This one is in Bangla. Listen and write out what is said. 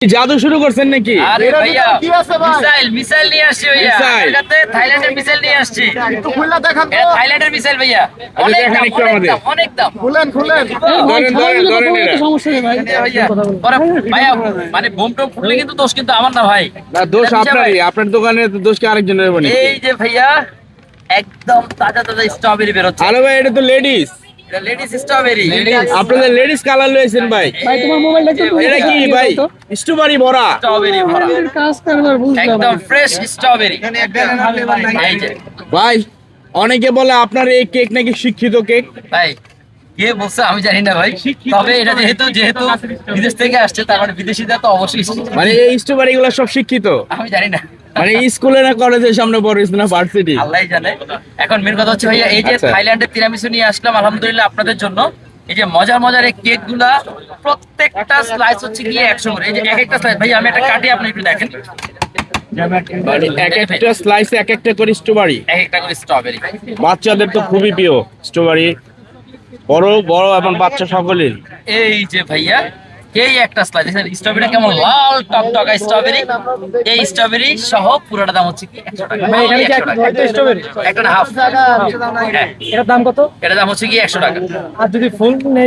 জাদু শুরু করছেন নাকি? আরে ভাইয়া মিসাইল নিয়ে আসছি ভাইয়া। থাইল্যান্ডের মিসাইল নিয়ে আসছি। একটু খুলে দেখান তো। থাইল্যান্ডের মিসাইল ভাইয়া। আচ্ছা, দেখান একটু আমাদের। অনেক দাম। খুলেন ধরেন এরা। সমস্যা নেই ভাই। ভাইয়া ভাইয়া মানে বোম টোম ফুটলে কিন্তু দোষ কিন্তু আমার না ভাই। না, দোষ আপনারই। আপনার দোকানে তো দোষ কি আরেকজনের বলি? এই যে ভাইয়া একদম তাজা তাজা স্ট্রবেরি বের হচ্ছে। আরে ভাই, এটা তো লেডিস। এটা লেডিস স্ট্রবেরি। আপনাদের লেডিস কালার লয়েছেন ভাই। ভাই তোমার মোবাইলটা একটু এটা কি ভাই? স্ট্রবেরি ভরা। স্ট্রবেরি ভরা। কাজ কারবার বুঝলাম একদম ফ্রেশ স্ট্রবেরি। এই যে ভাই, অনেকে বলে আপনার এই কেক নাকি শিক্ষিত কেক। ভাই কে বলছে আমি জানি না ভাই, তবে এটা যেহেতু বিদেশ থেকে আসছে তার মানে বিদেশিরা তো অবশ্যই শিক্ষিত। মানে এই স্ট্রবেরি গুলো সব শিক্ষিত। আমি জানি না, মানে স্কুলে না কলেজের সামনে পড়েছে না ভার্সিটি। আল্লাহই জানে। এখন মেন কথা হচ্ছে ভাইয়া, এই যে আচ্ছা। থাইল্যান্ডের তিরামিসু নিয়ে আসলাম আলহামদুলিল্লাহ আপনাদের জন্য। এই যে মজার মজার এই কেক গুলা প্রত্যেকটা স্লাইস হচ্ছে গিয়ে 100 করে। এই যে এক একটা স্লাইস ভাই আমি একটা কাটি আপনি একটু দেখেন, মানে এক একটা স্লাইসে এক একটা করে স্ট্রবেরি। এক একটা করে স্ট্রবেরি। বাচ্চাদের তো খুবই প্রিয় স্ট্রবেরি, বড় বড় এবং বাচ্চা সকলের। এই যে ভাইয়া এই একটা স্লাইস দেখেন স্ট্রবেরিটা কেমন লাল টকটকা স্ট্রবেরি। এই স্ট্রবেরি সহ পুরোটা দাম হচ্ছে কি 100 টাকা। ভাই এখানে কি একটা স্ট্রবেরি? একটা না হাফ। এটার দাম কত? এটার দাম হচ্ছে কি 100 টাকা। আর যদি ফুল নেই